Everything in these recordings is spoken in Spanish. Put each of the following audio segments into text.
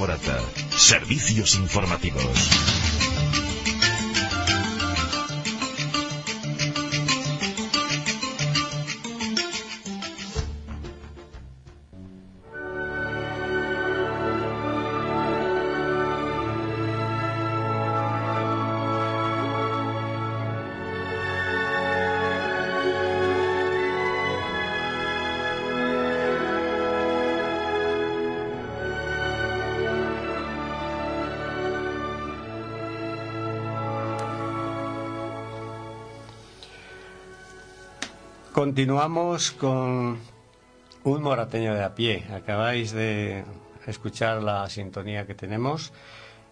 Morata. Servicios informativos. Continuamos con un morateño de a pie. Acabáis de escuchar la sintonía que tenemos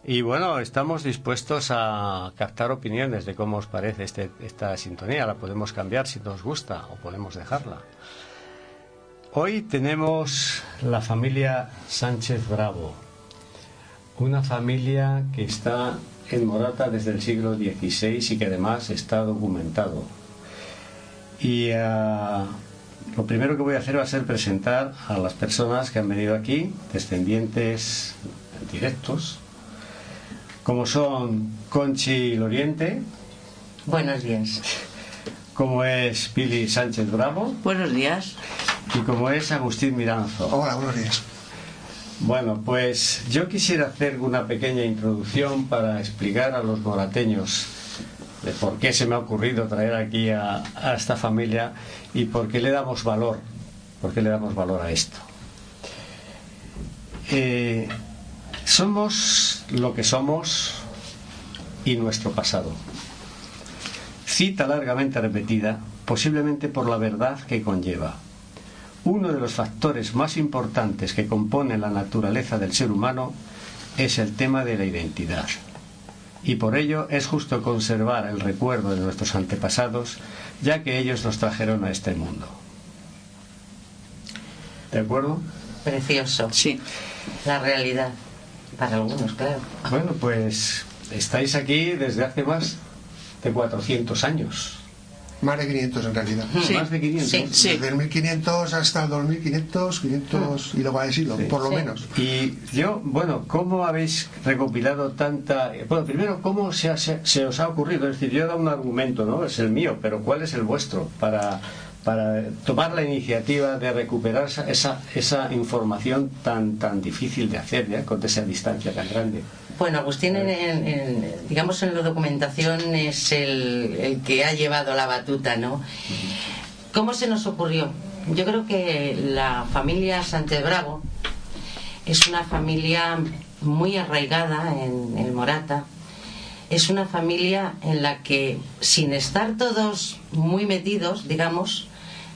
y bueno, estamos dispuestos a captar opiniones de cómo os parece esta sintonía. La podemos cambiar si nos gusta o podemos dejarla. Hoy tenemos la familia Sánchez Bravo, una familia que está en Morata desde el siglo XVI y que además está documentado. Y lo primero que voy a hacer va a ser presentar a las personas que han venido aquí, descendientes directos, como son Conchi Loriente. Buenos días. Como es Pili Sánchez Bravo. Buenos días. Y como es Agustín Miranzo. Hola, buenos días. Bueno, pues yo quisiera hacer una pequeña introducción para explicar a los morateños de por qué se me ha ocurrido traer aquí a esta familia y por qué le damos valor, a esto. Somos lo que somos y nuestro pasado. Cita largamente repetida, posiblemente por la verdad que conlleva. Uno de los factores más importantes que componen la naturaleza del ser humano es el tema de la identidad. Y por ello es justo conservar el recuerdo de nuestros antepasados, ya que ellos nos trajeron a este mundo. ¿De acuerdo? Precioso. Sí. La realidad. Para algunos, claro. Bueno, pues estáis aquí desde hace más de 400 años. Más de 500 en realidad. Sí. Más de 500. Sí, sí. Desde el 1500 hasta el 2500, 500 y lo va a decirlo, Sí. por lo Sí. menos. Y yo, bueno, ¿cómo habéis recopilado tanta...? Bueno, primero, ¿cómo se os ha ocurrido? Es decir, yo he dado un argumento, ¿no? Es el mío, pero ¿cuál es el vuestro? Para tomar la iniciativa de recuperar esa información tan difícil de hacer, ¿ya? Con esa distancia tan grande. Bueno, Agustín, digamos en la documentación es el que ha llevado la batuta, ¿no? ¿Cómo se nos ocurrió? Yo creo que la familia Sánchez Bravo es una familia muy arraigada en el Morata. Es una familia en la que, sin estar todos muy metidos, digamos,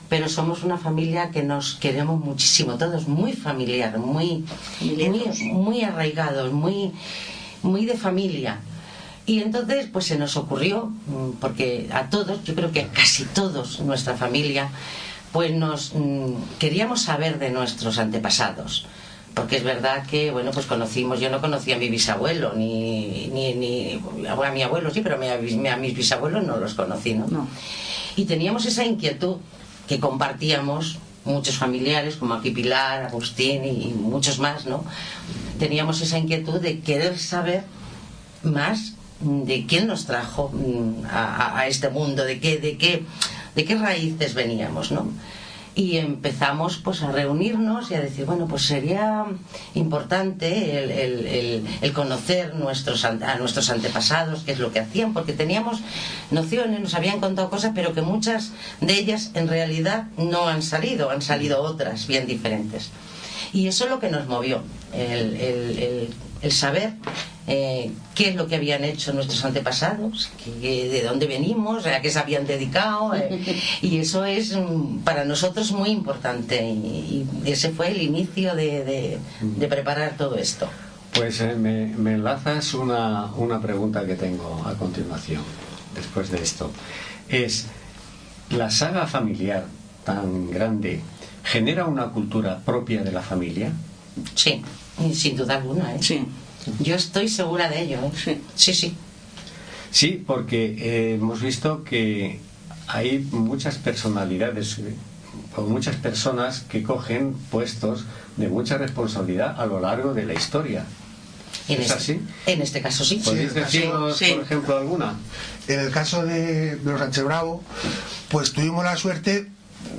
pero somos una familia que nos queremos muchísimo, todos muy familiar, muy arraigados, muy de familia. Y entonces pues se nos ocurrió, porque a todos, yo creo que a casi todos nuestra familia, pues queríamos saber de nuestros antepasados. Porque es verdad que, bueno, pues yo no conocía a mi bisabuelo, ni a mi abuelo sí, pero a mis bisabuelos no los conocí, ¿no? No. Y teníamos esa inquietud que compartíamos muchos familiares, como aquí Pilar, Agustín y muchos más, ¿no? Teníamos esa inquietud de querer saber más de quién nos trajo a este mundo, de qué raíces veníamos, ¿no? Y empezamos pues a reunirnos y a decir, bueno, pues sería importante el conocer a nuestros antepasados, qué es lo que hacían, porque teníamos nociones, nos habían contado cosas, pero que muchas de ellas en realidad no han salido otras bien diferentes. Y eso es lo que nos movió, el saber qué es lo que habían hecho nuestros antepasados, de dónde venimos, a qué se habían dedicado, y eso es para nosotros muy importante, y ese fue el inicio de preparar todo esto. Pues me enlazas una pregunta que tengo a continuación, después de esto. Es, ¿la saga familiar tan grande genera una cultura propia de la familia? Sí, sin duda alguna, ¿eh? Sí. Yo estoy segura de ello, ¿eh? Sí. Sí, porque hemos visto que hay muchas personalidades o muchas personas que cogen puestos de mucha responsabilidad a lo largo de la historia. ¿Es así? En este caso sí. ¿Podéis decirnos, Sí. por ejemplo, alguna? En el caso de los Sánchez Bravo, pues tuvimos la suerte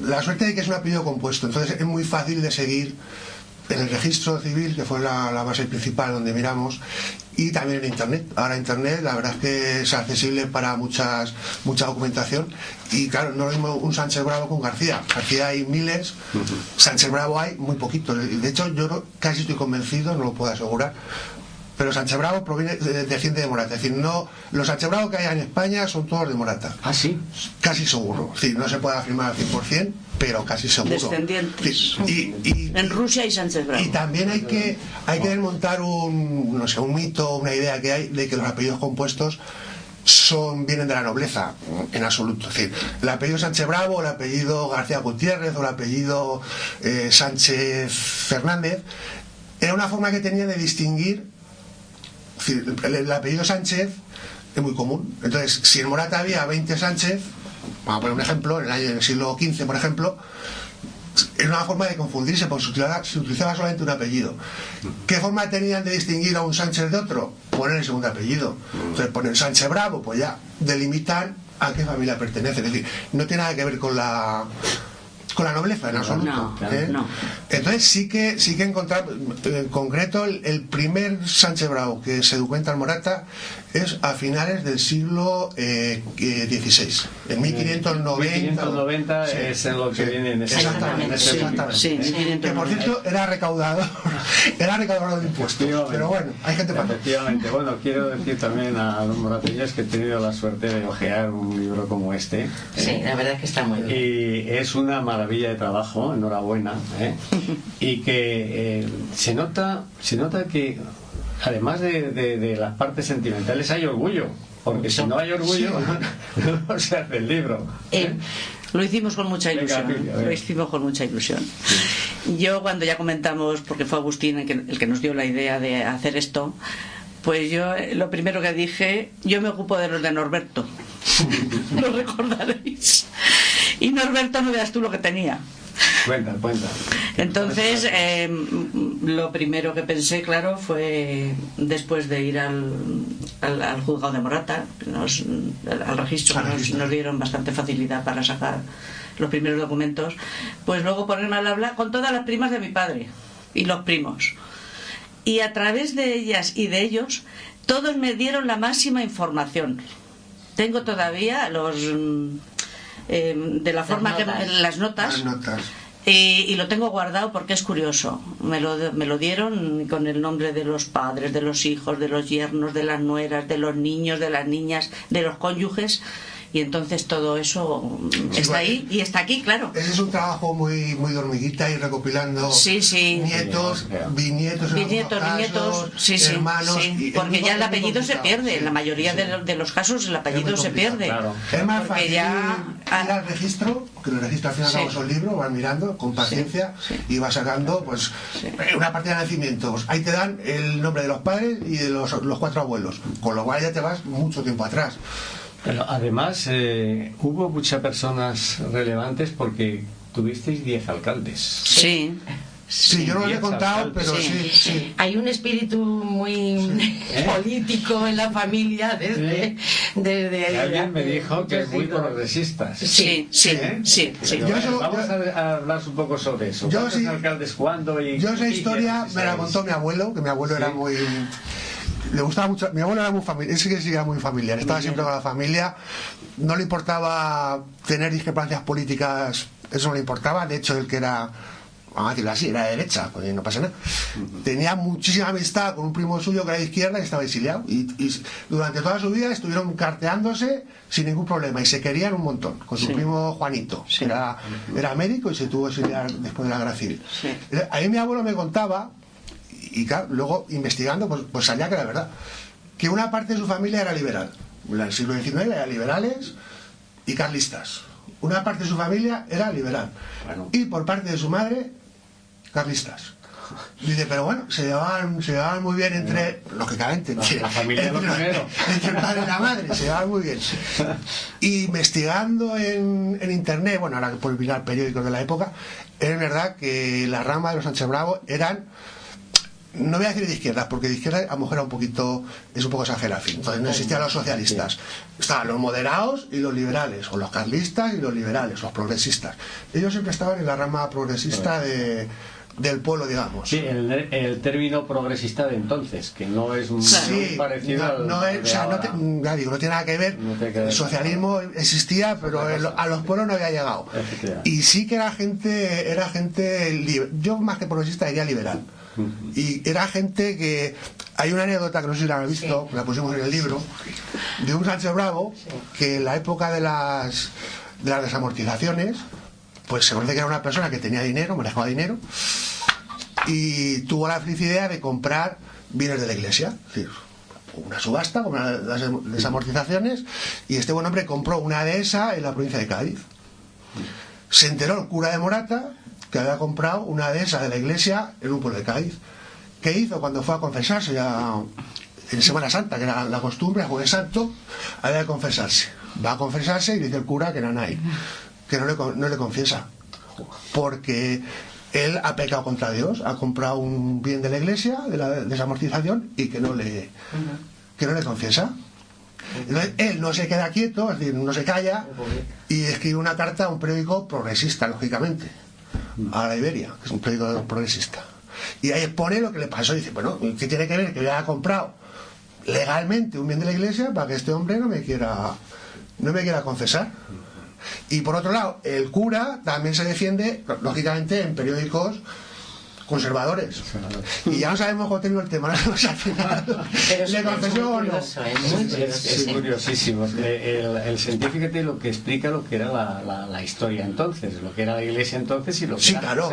de que es un apellido compuesto, entonces es muy fácil de seguir en el registro civil, que fue la base principal donde miramos, y también en internet. Ahora internet la verdad es que es accesible para mucha documentación, y claro, no es lo mismo un Sánchez Bravo que un García. García hay miles, Sánchez Bravo hay muy poquitos. De hecho yo casi estoy convencido, no lo puedo asegurar, pero Sánchez Bravo desciende de Morata. Es decir, no, los Sánchez Bravo que hay en España son todos de Morata. Ah, sí. Casi seguro. Es decir, no se puede afirmar al 100%, pero casi seguro. Descendientes. En Rusia hay Sánchez Bravo. Y también hay que desmontar un mito, una idea que hay de que los apellidos compuestos vienen de la nobleza, en absoluto. Es decir, el apellido Sánchez Bravo, el apellido García Gutiérrez o el apellido Sánchez Fernández era una forma que tenía de distinguir. Es decir, el apellido Sánchez es muy común. Entonces, si en Morata había 20 Sánchez, vamos a poner un ejemplo, en el siglo XV, por ejemplo, era una forma de confundirse, porque se utilizaba solamente un apellido. ¿Qué forma tenían de distinguir a un Sánchez de otro? Poner el segundo apellido. Entonces, poner Sánchez Bravo, pues ya delimitan a qué familia pertenece. Es decir, no tiene nada que ver con la nobleza en absoluto. No. Entonces sí que encontrar, en concreto, el primer Sánchez Bravo que se documenta en Morata es a finales del siglo XVI, en 1590. 1590 es en lo que viene en ese Exactamente. Sí, Que por cierto era recaudador de impuestos. Pero bueno, hay gente para. Efectivamente. Bueno, quiero decir también a don Moratellas que he tenido la suerte de hojear un libro como este. Sí, la verdad es que está muy bien. Y es una maravilla de trabajo, enhorabuena. Y que se nota que además de las partes sentimentales hay orgullo, porque si no hay orgullo no se hace el libro. Lo hicimos con mucha ilusión. Venga, Lo hicimos con mucha ilusión. Yo cuando ya comentamos, porque fue Agustín el que nos dio la idea de hacer esto, pues yo lo primero que dije, yo me ocupo de los de Norberto. Lo recordaréis. Y Norberto, no veas tú lo que tenía. Cuenta. Entonces, lo primero que pensé, claro, fue después de ir al juzgado de Morata, al registro, que nos dieron bastante facilidad para sacar los primeros documentos, pues luego ponerme al habla con todas las primas de mi padre y los primos. Y a través de ellas y de ellos, todos me dieron la máxima información. Tengo todavía los... de la forma que las notas. Y lo tengo guardado porque es curioso. Me lo dieron con el nombre de los padres, de los hijos, de los yernos, de las nueras, de los niños, de las niñas, de los cónyuges. Y entonces todo eso está ahí y está aquí, claro. Ese es un trabajo muy de hormiguita, y recopilando nietos, bisnietos, nietos, hermanos. Sí, porque ya el apellido se pierde. En la mayoría de los casos el apellido se pierde. Claro. Es más fácil ir al registro, que el registro al final es un libro, vas mirando con paciencia y vas sacando pues una partida de nacimiento. Pues ahí te dan el nombre de los padres y de los 4 abuelos, con lo cual ya te vas mucho tiempo atrás. Pero además hubo muchas personas relevantes porque tuvisteis 10 alcaldes. Sí, yo no lo he contado, pero sí. Hay un espíritu muy político en la familia desde alguien me dijo que muy progresistas. Sí. Vamos a hablar un poco sobre eso. ¿Cuántos alcaldes cuándo? Yo esa historia me la contó mi abuelo, que mi abuelo era muy... Le gustaba mucho, mi abuelo era muy familiar, ese que sí era muy familiar, estaba siempre con la familia, no le importaba tener discrepancias políticas, eso no le importaba, de hecho el que era, vamos a decirlo así, era de derecha, pues no pasa nada. Tenía muchísima amistad con un primo suyo que era de izquierda y estaba exiliado, y durante toda su vida estuvieron carteándose sin ningún problema y se querían un montón, con su primo Juanito, que era médico y se tuvo que exiliar después de la guerra civil. Ahí mi abuelo me contaba, y claro, luego investigando pues salía que era verdad, que una parte de su familia era liberal. En el siglo XIX eran liberales y carlistas. Una parte de su familia era liberal, y por parte de su madre carlistas. Dice, pero bueno, se llevaban muy bien entre, lógicamente, la familia lo primero, entre el padre y la madre, se llevaban muy bien. Y investigando en internet, bueno, ahora por mirar periódicos de la época, es verdad que la rama de los Sánchez Bravo eran no voy a decir de izquierdas, porque de izquierda a lo mejor era es un poco exagerado. Entonces no existían los socialistas. Estaban los moderados y los liberales, o los carlistas y los liberales, los progresistas. Ellos siempre estaban en la rama progresista del pueblo, digamos. Sí, el término progresista de entonces, que no es muy parecido al no tiene nada que ver. El socialismo existía, pero a los pueblos no había llegado. Y sí que era gente libre. Yo más que progresista diría liberal. Y era gente que... Hay una anécdota que no sé si la habéis visto, la pusimos en el libro, de un Sánchez Bravo, que en la época de las desamortizaciones, pues se conoce que era una persona que tenía dinero, manejaba dinero, y tuvo la feliz idea de comprar bienes de la iglesia. Es decir, una subasta, como las desamortizaciones, y este buen hombre compró una dehesa en la provincia de Cádiz. Se enteró el cura de Morata que había comprado una dehesa de la iglesia en un pueblo de Cádiz. ¿Qué hizo cuando fue a confesarse en Semana Santa, que era la costumbre, Jueves Santo, había de confesarse? Va a confesarse y le dice el cura que que no le confiesa, porque él ha pecado contra Dios, ha comprado un bien de la iglesia, de la desamortización, y que no le confiesa. Entonces él no se queda quieto, es decir, no se calla, y escribe una carta a un periódico progresista, lógicamente, a la Iberia, que es un periódico progresista, y ahí expone lo que le pasó. Y dice, bueno, ¿qué tiene que ver que yo haya comprado legalmente un bien de la iglesia para que este hombre no me quiera confesar? Y por otro lado, el cura también se defiende, lógicamente, en periódicos conservadores. Y ya no sabemos cómo terminó el tema, al final. Pero ¿Le confesó o no? Es curiosísimo. El científico, fíjate lo que explica lo que era la historia entonces, lo que era la iglesia entonces y lo que era. Claro.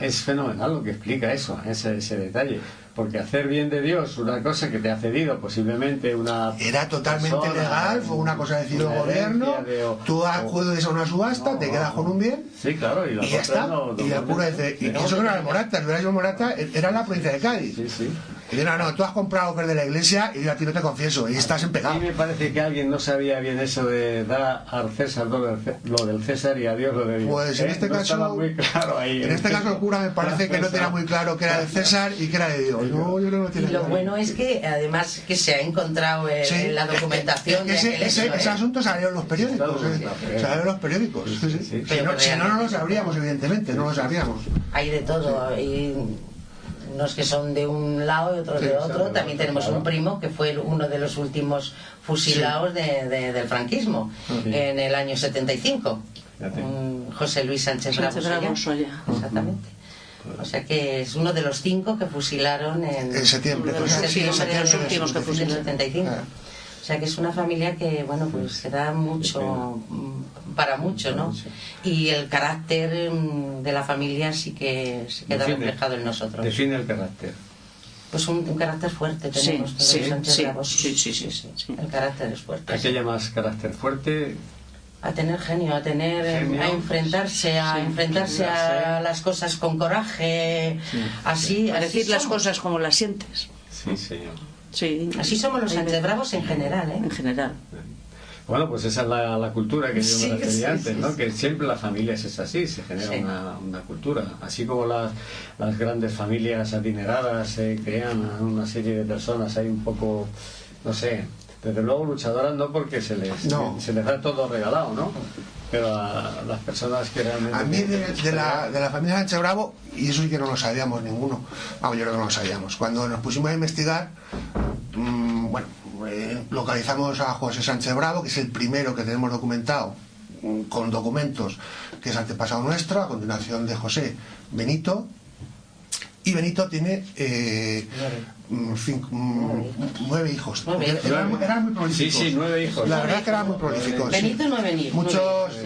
Es fenomenal lo que explica eso, ese detalle. Porque hacer bien de Dios, una cosa que te ha cedido posiblemente una... Era totalmente legal, fue una cosa decidido el gobierno, tú acudes a una subasta, te quedas con un bien, sí, claro, y ya está. Y el cura dice, y eso no era de Morata, el Velasco Morata era la provincia de Cádiz. Sí. Y dice, no, tú has comprado que es de la iglesia y yo a ti no te confieso, y estás en pecado. A mí me parece que alguien no sabía bien eso de dar al César lo del César y a Dios lo de Dios. Pues en este caso, estaba muy claro ahí, en este caso el cura me parece que no tenía muy claro que era del César y que era de Dios. No, yo creo que tiene y lo bueno es que además que se ha encontrado en la documentación de ese asunto salió en los periódicos, salió en los periódicos. Sí. Si no lo sabríamos, evidentemente, no lo sabríamos. Hay de todo, y unos que son de un lado y otros de otro. También tenemos un primo que fue uno de los últimos fusilados del franquismo en el año 75, José Luis Sánchez Bravo. Exactamente. O sea que es uno de los 5 que fusilaron en septiembre. Los últimos que fusilaron en 75. O sea que es una familia que, bueno, pues se da mucho, para mucho, ¿no? Y el carácter de la familia sí que se queda reflejado en nosotros. Define el carácter. Pues un carácter fuerte tenemos todos los Sánchez Bravos. Sí. El carácter es fuerte. ¿A qué llamas carácter fuerte? A tener genio, a enfrentarse a las cosas con coraje, así, a decir las somos. Cosas como las sientes. Sí, señor. Sí. Así somos los Sánchez Bravos en general, ¿eh? En general. Bueno, pues esa es la cultura que yo me refería antes, ¿no? Que siempre las familias es así, se genera una cultura. Así como las grandes familias adineradas se crean una serie de personas ahí un poco, no sé, desde luego luchadoras no, porque se les da todo regalado, ¿no? Pero a las personas que realmente... A mí de la familia Sánchez Bravo, y eso sí que no lo sabíamos ninguno, vamos, yo creo que no lo sabíamos. Cuando nos pusimos a investigar, localizamos a José Sánchez Bravo, que es el primero que tenemos documentado con documentos, que es antepasado nuestro, a continuación de José Benito, y Benito tiene 9 hijos. Eran muy prolíficos. Sí, 9 hijos. La verdad que eran muy prolíficos. Benito no venía. Muchos,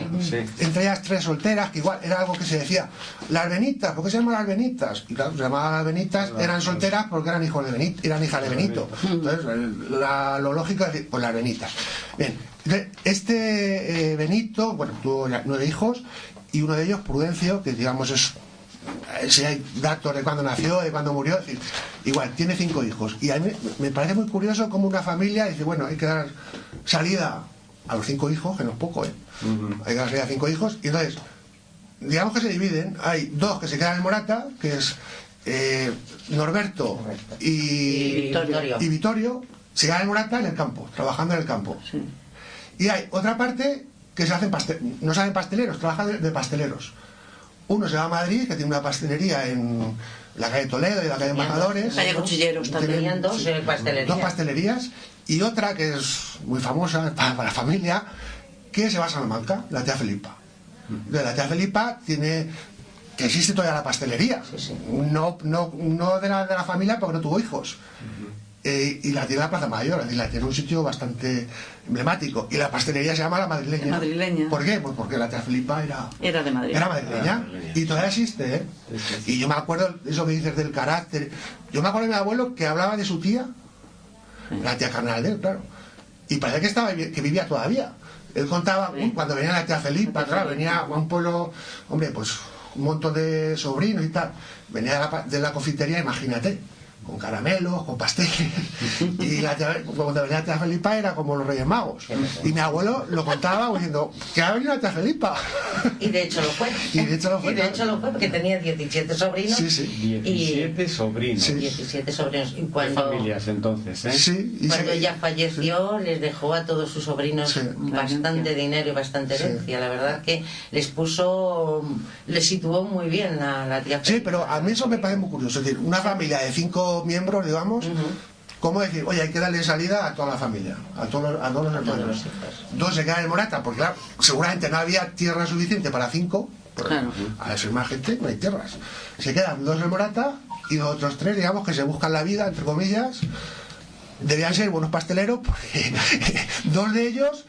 entre ellas 3 solteras, que igual era algo que se decía. Las Benitas, ¿por qué se llaman las Benitas? Y claro, se llamaban las Benitas, eran solteras porque eran hijos de Benito, eran hijas de Benito. Entonces, lo lógico es decir, pues las Benitas. Bien, este Benito, bueno, tuvo 9 hijos, y uno de ellos, Prudencio, que digamos es... Si hay datos de cuándo nació, de cuándo murió, es decir, igual, tiene 5 hijos. Y a mí me parece muy curioso cómo una familia dice, bueno, hay que dar salida a los 5 hijos, que no es poco, ¿eh? Hay que dar salida a 5 hijos, y entonces, digamos que se dividen, hay 2 que se quedan en Morata, que es Norberto y Vittorio se quedan en Morata en el campo, trabajando en el campo. Sí. Y hay otra parte que se hacen no saben pasteleros, trabajan de pasteleros. Uno se va a Madrid, que tiene una pastelería en la calle Toledo y la calle Embajadores. Calle Cuchilleros también. Tenían dos pastelerías. Dos pastelerías. Y otra que es muy famosa para la familia, que se va a Salamanca, la tía Felipa. Entonces, la tía Felipa tiene... que existe todavía la pastelería. No de la familia porque no tuvo hijos. Y la tiene en la Plaza Mayor, es decir, la tiene en un sitio bastante emblemático. Y la pastelería se llama La Madrileña. Madrileña. ¿Por qué? Pues porque la tía Felipa era de Madrid. Era madrileña. Y todavía existe, ¿eh? Y yo me acuerdo, eso que dices del carácter. Yo me acuerdo de mi abuelo que hablaba de su tía, la tía carnal de él, claro. Y parece que vivía todavía. Él contaba cuando venía la tía Felipa, claro, venía a un pueblo, hombre, pues un montón de sobrinos y tal. Venía de la confitería, imagínate, con caramelos, con pasteles. Y cuando venía la tía Felipa era como los Reyes Magos. Y mi abuelo lo contaba diciendo que ha venido la tía Felipa. Y de hecho lo fue. Y de hecho lo fue porque tenía 17 sobrinos. Sí. 17 sobrinos. Sí. 17 sobrinos. Y cuando, ¿qué familias entonces? Sí, cuando ella falleció, les dejó a todos sus sobrinos bastante dinero y bastante herencia. La verdad que les situó muy bien a la tía Felipa. Sí, pero a mí eso me parece muy curioso. Es decir, una familia de 5 miembros, digamos, ¿cómo decir? Oye, hay que darle salida a toda la familia, a todos los hermanos. Dos se quedan en Morata, porque claro, seguramente no había tierra suficiente para 5, claro. Al ser más gente no hay tierras. Se quedan 2 en Morata y los otros 3, digamos, que se buscan la vida, entre comillas. Debían ser buenos pasteleros, porque 2 de ellos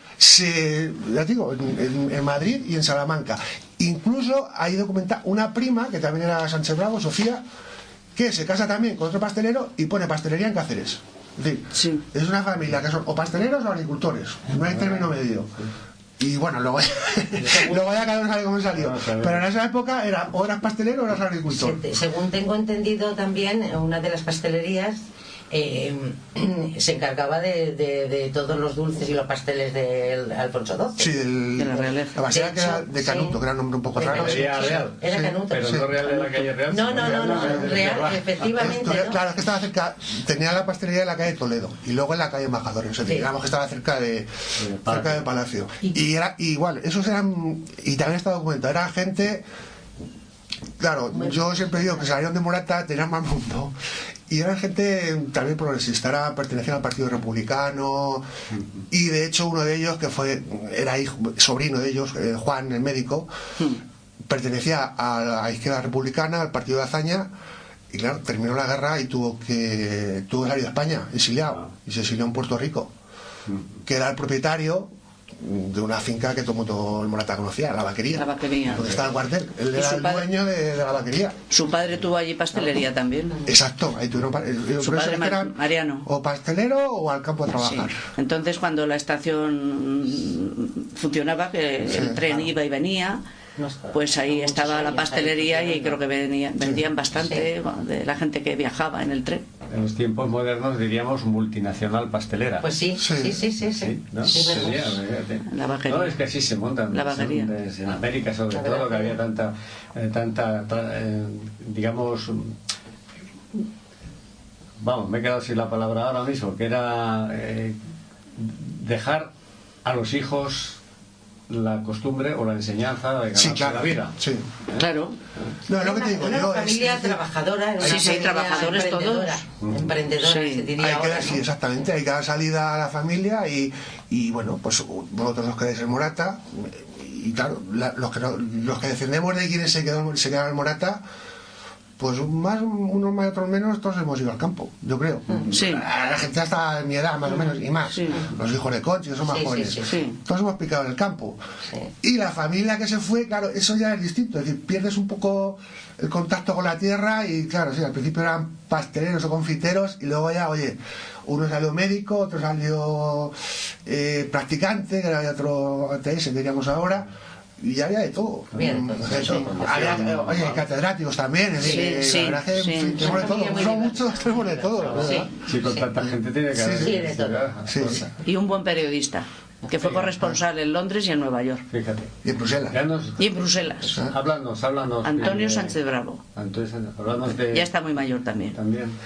ya digo, en Madrid y en Salamanca. Incluso hay documentada una prima, que también era Sánchez Bravo, Sofía, que se casa también con otro pastelero y pone pastelería en Cáceres. Es decir, es una familia que son o pasteleros o agricultores, no hay término medio. Y bueno, luego ya cada uno sabe cómo salió. Pero en esa época o eras pastelero o eras agricultor. Según tengo entendido también, una de las pastelerías se encargaba de todos los dulces y los pasteles del Alfonso XII. Sí, de la realeza. La basera que era de Canuto, que era un nombre un poco raro. Era Canuto. Pero no Real de la calle Real. No, Real, efectivamente. Claro, es que estaba cerca, tenía la pastelería en la calle Toledo y luego en la calle Embajadores. O sea, digamos que estaba cerca del Palacio. Y era igual, esos eran, y también está documentado, era gente. Claro, yo siempre digo que salieron de Morata, tenían más mundo. Y eran gente también progresista, pertenecían al Partido Republicano. Y de hecho uno de ellos, que era sobrino de ellos, Juan, el médico, pertenecía a la izquierda republicana, al Partido de Azaña. Y claro, terminó la guerra y tuvo que salir de España, exiliado. Y se exilió en Puerto Rico, que era el propietario de una finca que todo el mundo en Morata conocía, la vaquería. Donde estaba el cuartel. Él era el dueño de la vaquería. Su padre tuvo allí pastelería también. Exacto, ahí tuvieron. Su padre Mariano. O pastelero o al campo a trabajar. Sí. Entonces, cuando la estación funcionaba, que el tren iba y venía, pues ahí estaba la pastelería y creo que vendían bastante de la gente que viajaba en el tren. En los tiempos modernos diríamos multinacional pastelera. Pues sí. ¿No? Sería, la vaquería. No, es que así se montan. La vaquería. En América sobre todo, que había tanta digamos, vamos, me he quedado sin la palabra ahora mismo, que era dejar a los hijos la costumbre o la enseñanza de ganarse la vida. Sí. Claro. No, lo que te digo, una familia trabajadora, trabajadores todos. Emprendedora, se diría ahora, sí, exactamente, hay que dar salida a la familia y bueno, pues vosotros los quedáis en Morata y claro, los que defendemos de quienes se quedaron en Morata, pues unos más y otros menos, todos hemos ido al campo, yo creo. Sí. La gente hasta mi edad, más o menos, y más. Sí. Los hijos de Conchi, que son más jóvenes. Sí. Todos hemos picado en el campo. Sí. Y la familia que se fue, claro, eso ya es distinto. Es decir, pierdes un poco el contacto con la tierra y, claro, sí, al principio eran pasteleros o confiteros y luego ya, oye, uno salió médico, otro salió practicante, que era otro ATS, diríamos ahora. Y ya había de todo. Había catedráticos también. La verdad que tenemos de todo. Son muchos, tenemos de todo. Sí, con tanta gente tiene que haber. Sí, de todo. Y un buen periodista. que fue corresponsal en Londres y en Nueva York. Fíjate. Y en Bruselas. Y en Bruselas. Háblanos. Antonio Sánchez Bravo. Antonio Sánchez, háblanos de... Ya está muy mayor también.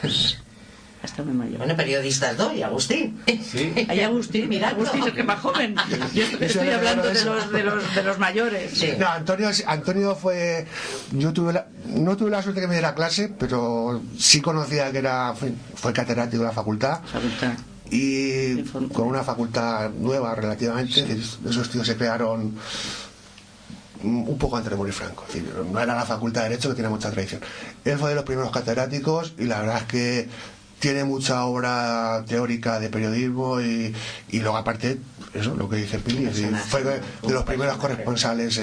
Ya está muy mayor. Bueno, periodistas doy, Agustín. Sí. Hay Agustín, mira, Agustín es que más joven. Yo estoy hablando de los mayores. Sí. No, Antonio fue... no tuve la suerte que me diera clase, pero sí conocía que fue catedrático de la facultad. Y con una facultad nueva relativamente, esos tíos se crearon un poco antes de morir Franco. Es decir, no era la facultad de Derecho, que tiene mucha tradición. Él fue de los primeros catedráticos y la verdad es que tiene mucha obra teórica de periodismo y luego aparte, eso, lo que dice Pili, fue de los primeros corresponsales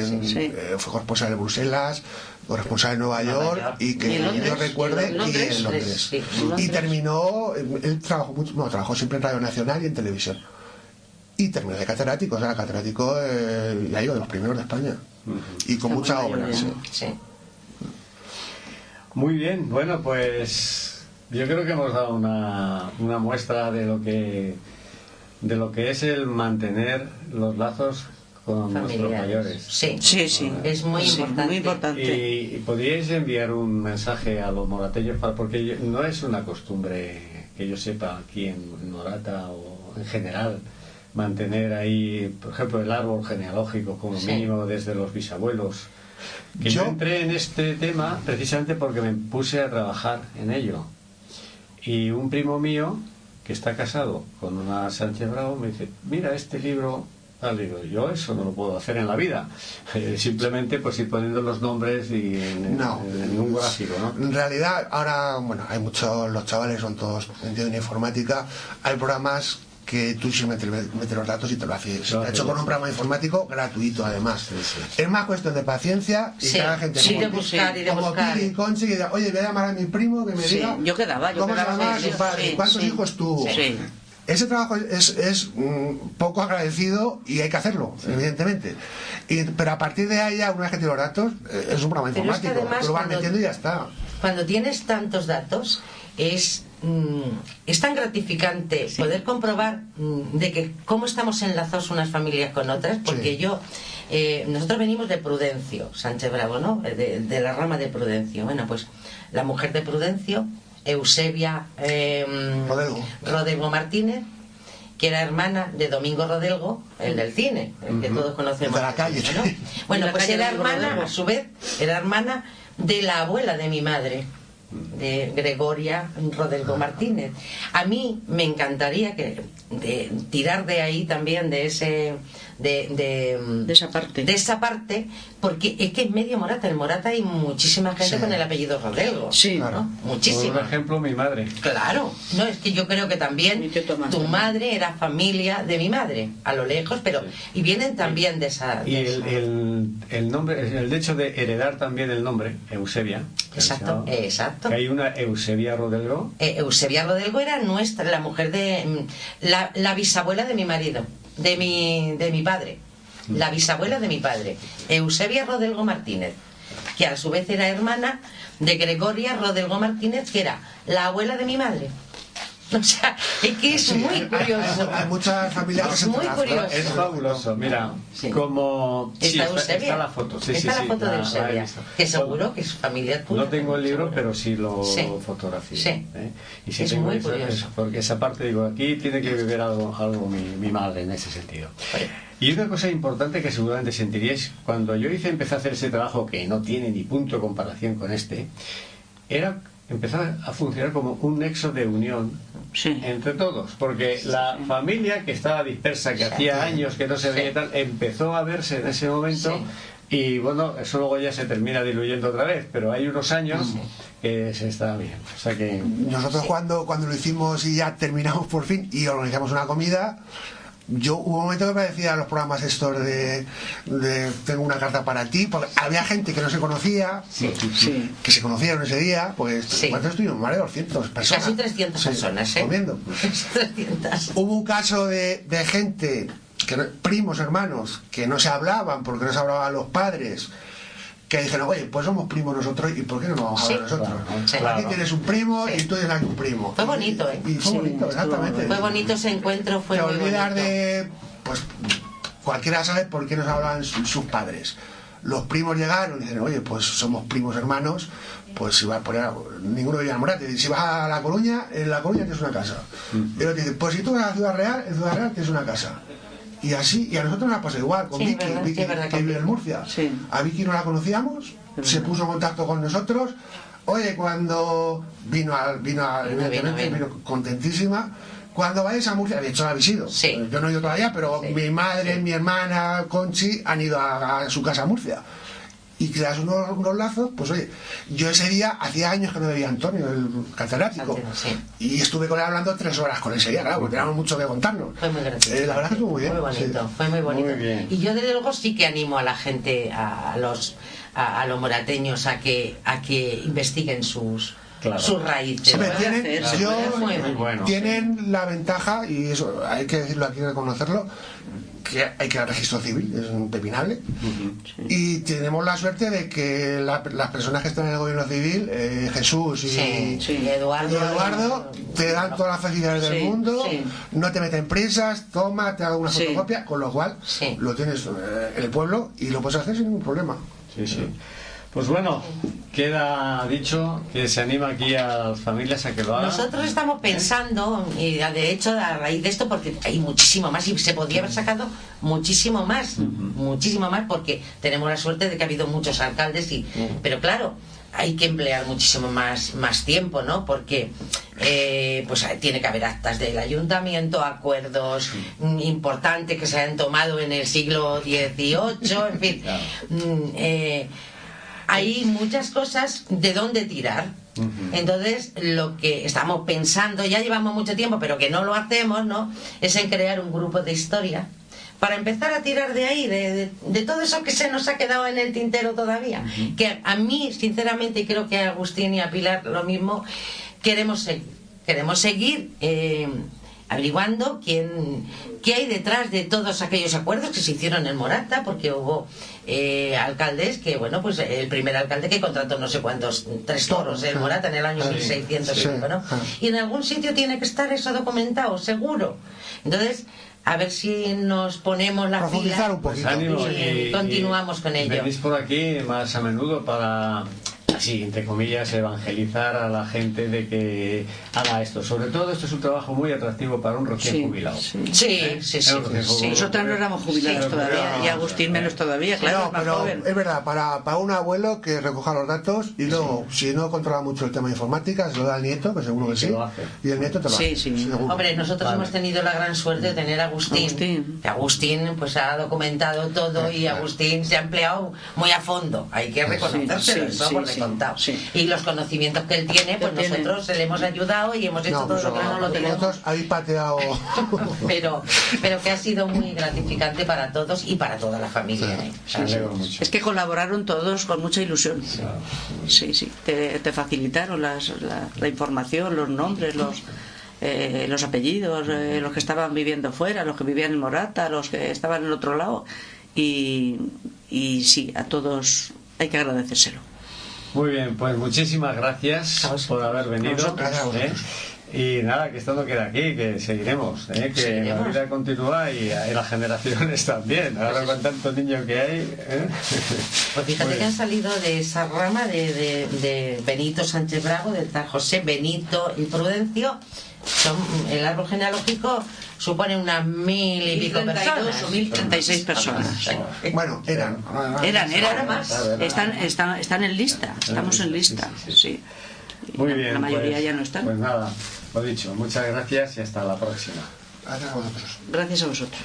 fue corresponsal en Bruselas, corresponsal en Nueva York y que yo recuerde y en Londres. Y terminó, él trabajó siempre en Radio Nacional y en televisión. Y terminó de catedrático, o sea, catedrático, ya digo, de los primeros de España. Y con mucha obra. Sí. Muy bien, bueno, pues yo creo que hemos dado una muestra de lo que es el mantener los lazos con nuestros mayores. Sí, es muy importante. Y podríais enviar un mensaje a los morateños, porque no es una costumbre que yo sepa aquí en Morata o en general mantener ahí, por ejemplo, el árbol genealógico como mínimo desde los bisabuelos. Que yo entré en este tema precisamente porque me puse a trabajar en ello. Y un primo mío, que está casado con una Sánchez Bravo, me dice, mira este libro. Digo, yo eso no lo puedo hacer en la vida. Simplemente pues ir poniendo los nombres y en un gráfico, ¿no? En realidad, ahora, bueno, hay muchos, los chavales son todos entienden informática, hay programas que tú sí metes los datos y te lo haces. Se ha hecho con un programa informático gratuito, además. Es más cuestión de paciencia y que la gente como Pili y Conchi, que diga, oye, voy a llamar a mi primo que me diga cómo se llama su padre, cuántos hijos tuvo. Ese trabajo es poco agradecido y hay que hacerlo, evidentemente. Pero a partir de ahí, ya, una vez que tiene los datos, es un programa informático. Es que además, lo vas metiendo y ya está. Cuando tienes tantos datos, es tan gratificante poder comprobar de que cómo estamos enlazados unas familias con otras, porque nosotros venimos de Prudencio, Sánchez Bravo, ¿no? De la rama de Prudencio. Bueno, pues la mujer de Prudencio, Eusebia Rodelgo Martínez, que era hermana de Domingo Rodelgo, el del cine, el que todos conocemos. De la calle, ¿no? Bueno, pues era hermana, a su vez, era hermana de la abuela de mi madre, de Gregoria Rodelgo Martínez. A mí me encantaría tirar de ahí también, de esa parte, porque es que en medio Morata, en Morata hay muchísima gente con el apellido Rodelgo. Sí, ¿no? Muchísima. Por ejemplo, mi madre. Claro, no, es que yo creo que también tu madre era familia de mi madre, a lo lejos, pero y vienen también de esa. Y el nombre, el hecho de heredar también el nombre, Eusebia. Exacto. Que hay una Eusebia Rodelgo. Eusebia Rodelgo era la mujer de la bisabuela de mi marido, de mi padre, la bisabuela de mi padre, Eusebia Rodelgo Martínez, que a su vez era hermana de Gregoria Rodelgo Martínez, que era la abuela de mi madre. O sea, es que es muy curioso. Hay muchas familias que se muy curioso. Es fabuloso, mira, como... Está la foto. Está la foto de Eusebia, que seguro que es familia tuya. No tengo el libro, pero sí lo fotografío. Sí. Y sí es tengo muy curioso. porque esa parte, digo, aquí tiene que vivir algo mi madre en ese sentido. Y una cosa importante que seguramente sentiríais, cuando yo empecé a hacer ese trabajo que no tiene ni punto de comparación con era empezar a funcionar como un nexo de unión entre todos, porque la familia que estaba dispersa, que hacía años que no se veía y tal, empezó a verse en ese momento y bueno, eso luego ya se termina diluyendo otra vez, pero hay unos años que se está bien. O sea que nosotros cuando lo hicimos y ya terminamos por fin y organizamos una comida, hubo un momento que me decía los programas estos de tengo una carta para ti, porque había gente que no se conocía, que se conocieron ese día, pues ¿cuántos estuvimos? Más de 200 personas. Casi 300 personas, comiendo. 300. Hubo un caso de gente, primos, hermanos, que no se hablaban porque no se hablaban los padres, que dijeron, oye, pues somos primos nosotros y ¿por qué no nos vamos a ver nosotros? Aquí tienes un primo y tú tienes aquí un primo. Fue bonito, Y fue bonito, exactamente. Fue bonito ese encuentro, fue te muy olvidas bonito. de pues cualquiera sabe por qué nos hablaban sus padres. Los primos llegaron y dicen, oye, pues somos primos hermanos, pues si vas por ahí, ninguno vivía en Morate. Si vas a La Coruña, en La Coruña tienes una casa. Y otro dice, pues si tú vas a Ciudad Real, en Ciudad Real tienes una casa. Y así, y a nosotros nos pasa igual, con Vicky, que vive en Murcia. Sí. A Vicky no la conocíamos, se puso en contacto con nosotros. Oye, cuando vino contentísima. Cuando vayáis a Murcia, de hecho la habéis ido. Sí. Yo no he ido todavía, pero sí. Mi madre, mi hermana, Conchi, han ido a su casa a Murcia. Y creas unos lazos, pues oye, yo ese día, hacía años que no veía a Antonio, el catedrático. Sí. Y estuve con él hablando 3 horas con ese día, claro, porque teníamos mucho que contarnos. Fue muy gracioso. La verdad que estuvo muy bien. Muy bonito, sí. fue muy bonito. Muy bien. Y yo desde luego sí que animo a la gente, a los morateños, a que investiguen sus raíces. Hombre, tienen Bueno, la ventaja, y eso hay que decirlo aquí, reconocerlo, que hay que ir al registro civil, es impepinable. Y tenemos la suerte de que las personas que están en el gobierno civil, Jesús y Eduardo, te dan todas las facilidades del mundo, no te meten prisas, toma, te hago una fotocopia, con lo cual lo tienes en el pueblo y lo puedes hacer sin ningún problema. Sí. Pues bueno, queda dicho que se anima aquí a las familias a que lo hagan. Nosotros estamos pensando, y de hecho a raíz de esto, porque hay muchísimo más y se podría haber sacado muchísimo más, porque tenemos la suerte de que ha habido muchos alcaldes, pero claro, hay que emplear muchísimo más tiempo, ¿no? Porque pues tiene que haber actas del ayuntamiento, acuerdos importantes que se han tomado en el siglo XVIII, en fin. Hay muchas cosas de dónde tirar. Entonces, lo que estamos pensando, ya llevamos mucho tiempo, pero que no lo hacemos, ¿no? Es en crear un grupo de historia para empezar a tirar de ahí, de todo eso que se nos ha quedado en el tintero todavía. Que a mí, sinceramente, y creo que a Agustín y a Pilar lo mismo, queremos seguir averiguando qué hay detrás de todos aquellos acuerdos que se hicieron en Morata, porque hubo alcaldes que, bueno, pues el primer alcalde que contrató no sé cuántos, 3 toros en Morata en el año 1605, ¿no? Y en algún sitio tiene que estar eso documentado, seguro. Entonces, a ver si nos ponemos la profundizar fila un poquito. y continuamos con ello. Venís por aquí más a menudo para, así, entre comillas, evangelizar a la gente de que haga esto. Sobre todo, esto es un trabajo muy atractivo para un recién jubilado. Sí. Nosotros no éramos jubilados todavía, y Agustín menos todavía, claro. No, pero es verdad, para un abuelo que recoja los datos y luego, si no controla mucho el tema de informática, se lo da al nieto, que seguro que sí, y el nieto te lo hace. Seguro. Hombre, nosotros hemos tenido la gran suerte de tener a Agustín. Agustín pues ha documentado todo y Agustín se ha empleado muy a fondo. Hay que reconocérselo, eso por contado. Y los conocimientos que él tiene, pues nosotros le hemos ayudado y hemos hecho todo lo que no lo tenemos. Nosotros habéis pateado. pero que ha sido muy gratificante para todos y para toda la familia. Es que colaboraron todos con mucha ilusión. Sí. Te facilitaron la información, los nombres, los apellidos, los que estaban viviendo fuera, los que vivían en Morata, los que estaban en el otro lado. Y sí, a todos hay que agradecérselo. Muy bien, pues muchísimas gracias por haber venido. Y nada, que esto no queda aquí, que seguiremos, que la vida continúa y las generaciones también. Ahora con tanto niño que hay. Pues fíjate que han salido de esa rama de Benito Sánchez Bravo, de San José, Benito y Prudencio. El árbol genealógico supone unas 1000 y pico personas. O 1036 personas. Bueno, eran más. Están en lista, estamos en lista. Sí. Muy bien. La mayoría pues, ya no están. Pues nada, lo dicho, muchas gracias y hasta la próxima. Gracias a vosotros. Gracias a vosotros.